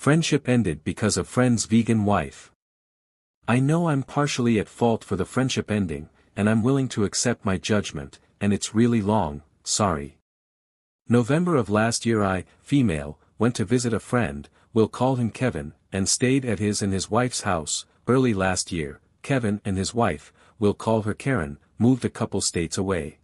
Friendship ended because of friend's vegan wife. I know I'm partially at fault for the friendship ending, and I'm willing to accept my judgment, and it's really long, sorry. November of last year female, went to visit a friend, we'll call him Kevin, and stayed at his and his wife's house. Early last year, Kevin and his wife, we'll call her Karen, moved a couple states away.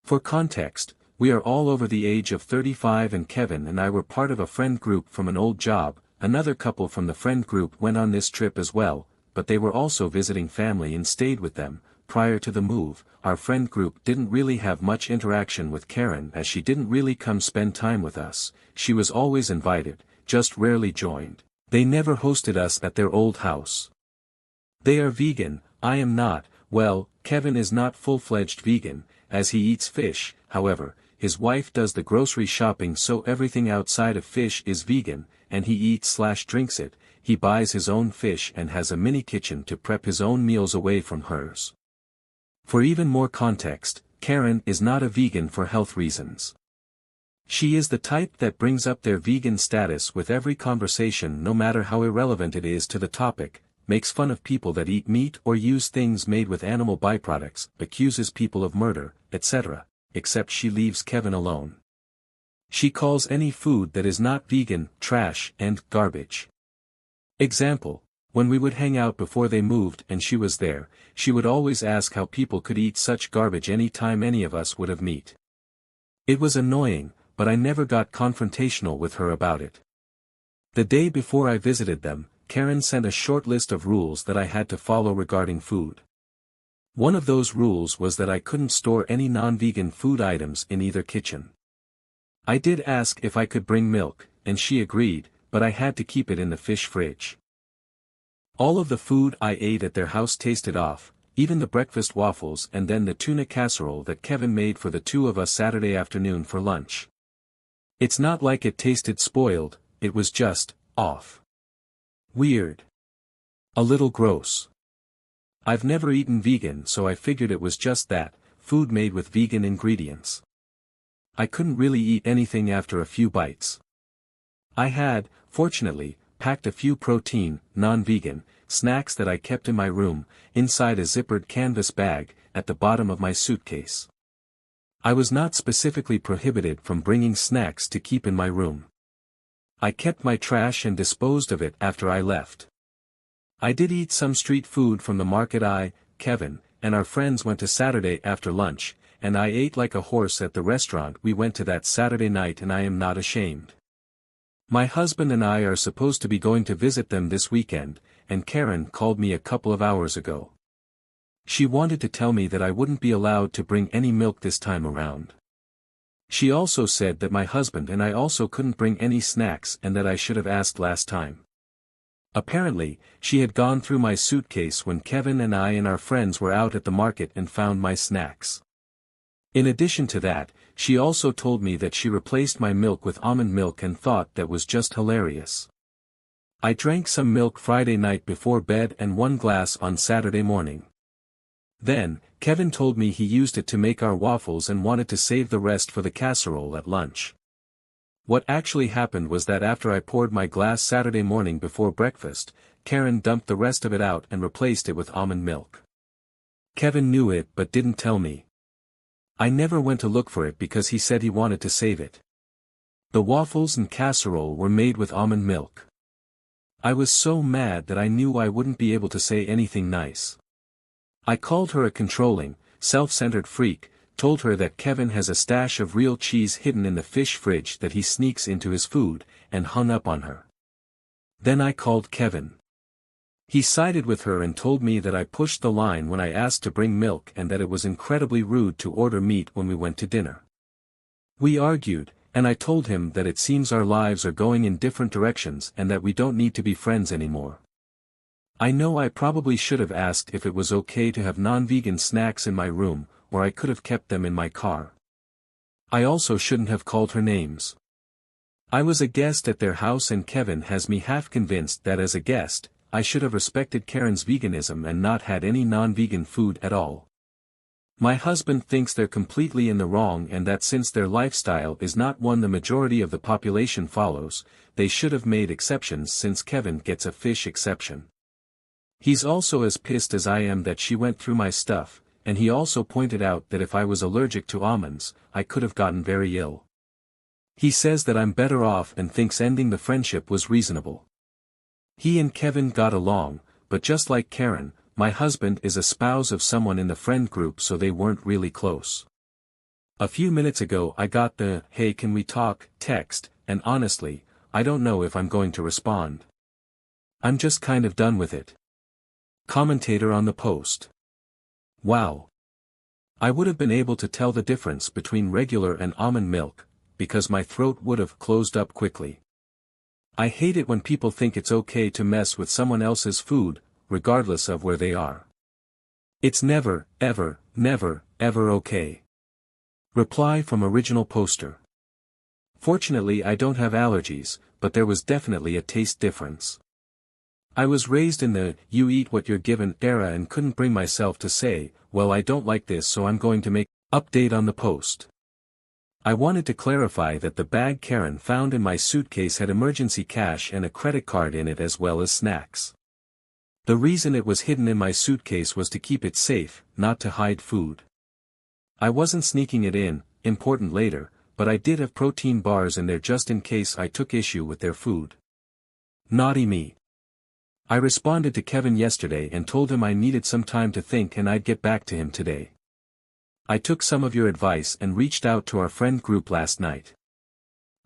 For context, we are all over the age of 35 and Kevin and I were part of a friend group from an old job. Another couple from the friend group went on this trip as well, but they were also visiting family and stayed with them. Prior to the move, our friend group didn't really have much interaction with Karen as she didn't really come spend time with us. She was always invited, just rarely joined. They never hosted us at their old house. They are vegan, I am not. Well, Kevin is not full-fledged vegan, as he eats fish. However, his wife does the grocery shopping, so everything outside of fish is vegan, and he eats/drinks it. He buys his own fish and has a mini kitchen to prep his own meals away from hers. For even more context, Karen is not a vegan for health reasons. She is the type that brings up their vegan status with every conversation, no matter how irrelevant it is to the topic, makes fun of people that eat meat or use things made with animal byproducts, accuses people of murder, etc., except she leaves Kevin alone. She calls any food that is not vegan, trash and garbage. Example, when we would hang out before they moved and she was there, she would always ask how people could eat such garbage any time any of us would have meat. It was annoying, but I never got confrontational with her about it. The day before I visited them, Karen sent a short list of rules that I had to follow regarding food. One of those rules was that I couldn't store any non-vegan food items in either kitchen. I did ask if I could bring milk, and she agreed, but I had to keep it in the fish fridge. All of the food I ate at their house tasted off, even the breakfast waffles and then the tuna casserole that Kevin made for the two of us Saturday afternoon for lunch. It's not like it tasted spoiled, it was just off. Weird. A little gross. I've never eaten vegan, so I figured it was just that, food made with vegan ingredients. I couldn't really eat anything after a few bites. I had, fortunately, packed a few protein, non-vegan, snacks that I kept in my room, inside a zippered canvas bag, at the bottom of my suitcase. I was not specifically prohibited from bringing snacks to keep in my room. I kept my trash and disposed of it after I left. I did eat some street food from the market. Kevin, and our friends went to Saturday after lunch, and I ate like a horse at the restaurant we went to that Saturday night, and I am not ashamed. My husband and I are supposed to be going to visit them this weekend, and Karen called me a couple of hours ago. She wanted to tell me that I wouldn't be allowed to bring any milk this time around. She also said that my husband and I also couldn't bring any snacks and that I should have asked last time. Apparently, she had gone through my suitcase when Kevin and I and our friends were out at the market and found my snacks. In addition to that, she also told me that she replaced my milk with almond milk and thought that was just hilarious. I drank some milk Friday night before bed and one glass on Saturday morning. Then, Kevin told me he used it to make our waffles and wanted to save the rest for the casserole at lunch. What actually happened was that after I poured my glass Saturday morning before breakfast, Karen dumped the rest of it out and replaced it with almond milk. Kevin knew it but didn't tell me. I never went to look for it because he said he wanted to save it. The waffles and casserole were made with almond milk. I was so mad that I knew I wouldn't be able to say anything nice. I called her a controlling, self-centered freak, told her that Kevin has a stash of real cheese hidden in the fish fridge that he sneaks into his food, and hung up on her. Then I called Kevin. He sided with her and told me that I pushed the line when I asked to bring milk and that it was incredibly rude to order meat when we went to dinner. We argued, and I told him that it seems our lives are going in different directions and that we don't need to be friends anymore. I know I probably should have asked if it was okay to have non-vegan snacks in my room, or I could have kept them in my car. I also shouldn't have called her names. I was a guest at their house and Kevin has me half convinced that as a guest, I should have respected Karen's veganism and not had any non-vegan food at all. My husband thinks they're completely in the wrong and that since their lifestyle is not one the majority of the population follows, they should have made exceptions since Kevin gets a fish exception. He's also as pissed as I am that she went through my stuff, and he also pointed out that if I was allergic to almonds, I could have gotten very ill. He says that I'm better off and thinks ending the friendship was reasonable. He and Kevin got along, but just like Karen, my husband is a spouse of someone in the friend group, so they weren't really close. A few minutes ago I got the "Hey, can we talk" text, and honestly, I don't know if I'm going to respond. I'm just kind of done with it. Commentator on the post. Wow. I would have been able to tell the difference between regular and almond milk, because my throat would have closed up quickly. I hate it when people think it's okay to mess with someone else's food, regardless of where they are. It's never, ever, never, ever okay. Reply from original poster. Fortunately I don't have allergies, but there was definitely a taste difference. I was raised in the "you eat what you're given" era and couldn't bring myself to say, well, I don't like this, so I'm going to make update on the post. I wanted to clarify that the bag Karen found in my suitcase had emergency cash and a credit card in it as well as snacks. The reason it was hidden in my suitcase was to keep it safe, not to hide food. I wasn't sneaking it in, important later, but I did have protein bars in there just in case I took issue with their food. Naughty me. I responded to Kevin yesterday and told him I needed some time to think and I'd get back to him today. I took some of your advice and reached out to our friend group last night.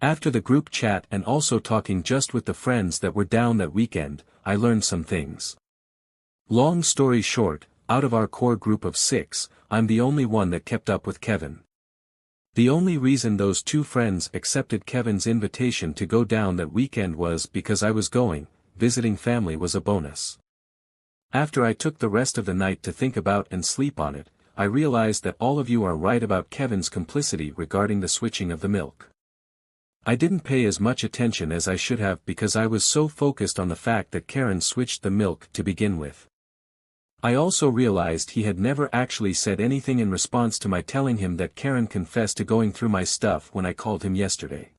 After the group chat and also talking just with the friends that were down that weekend, I learned some things. Long story short, out of our core group of 6, I'm the only one that kept up with Kevin. The only reason those 2 friends accepted Kevin's invitation to go down that weekend was because I was going, visiting family was a bonus. After I took the rest of the night to think about and sleep on it, I realized that all of you are right about Kevin's complicity regarding the switching of the milk. I didn't pay as much attention as I should have because I was so focused on the fact that Karen switched the milk to begin with. I also realized he had never actually said anything in response to my telling him that Karen confessed to going through my stuff when I called him yesterday.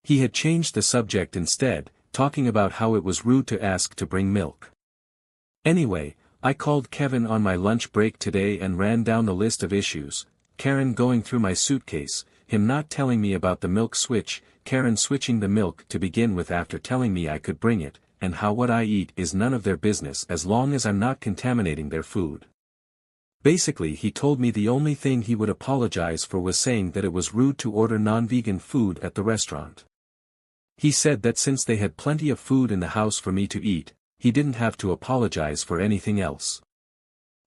He had changed the subject instead, talking about how it was rude to ask to bring milk. Anyway, I called Kevin on my lunch break today and ran down the list of issues: Karen going through my suitcase, him not telling me about the milk switch, Karen switching the milk to begin with after telling me I could bring it, and how what I eat is none of their business as long as I'm not contaminating their food. Basically, he told me the only thing he would apologize for was saying that it was rude to order non-vegan food at the restaurant. He said that since they had plenty of food in the house for me to eat, he didn't have to apologize for anything else.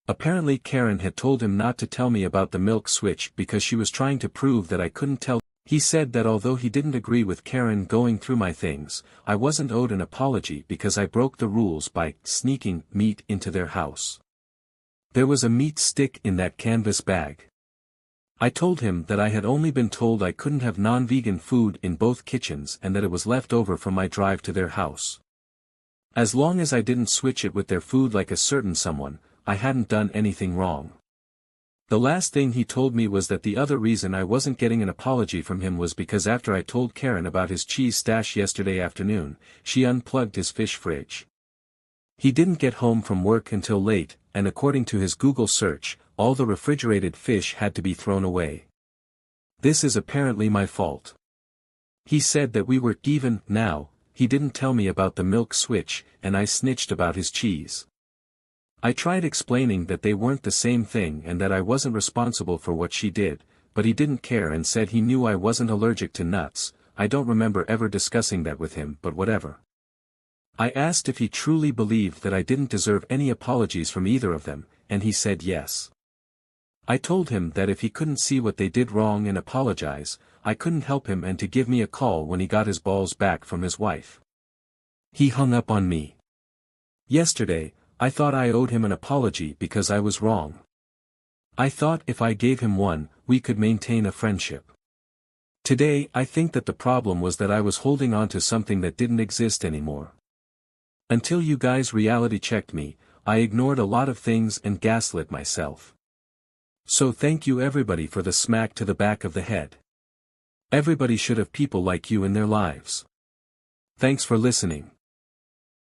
Apparently Karen had told him not to tell me about the milk switch because she was trying to prove that I couldn't tell. He said that although he didn't agree with Karen going through my things, I wasn't owed an apology because I broke the rules by sneaking meat into their house. There was a meat stick in that canvas bag. I told him that I had only been told I couldn't have non-vegan food in both kitchens and that it was left over from my drive to their house. As long as I didn't switch it with their food like a certain someone, I hadn't done anything wrong. The last thing he told me was that the other reason I wasn't getting an apology from him was because after I told Karen about his cheese stash yesterday afternoon, she unplugged his fish fridge. He didn't get home from work until late, and according to his Google search, all the refrigerated fish had to be thrown away. This is apparently my fault. He said that we were even now. He didn't tell me about the milk switch, and I snitched about his cheese. I tried explaining that they weren't the same thing and that I wasn't responsible for what she did, but he didn't care and said he knew I wasn't allergic to nuts. I don't remember ever discussing that with him, but whatever. I asked if he truly believed that I didn't deserve any apologies from either of them, and he said yes. I told him that if he couldn't see what they did wrong and apologize, I couldn't help him and to give me a call when he got his balls back from his wife. He hung up on me. Yesterday, I thought I owed him an apology because I was wrong. I thought if I gave him one, we could maintain a friendship. Today I think that the problem was that I was holding on to something that didn't exist anymore. Until you guys reality checked me, I ignored a lot of things and gaslit myself. So thank you everybody for the smack to the back of the head. Everybody should have people like you in their lives. Thanks for listening.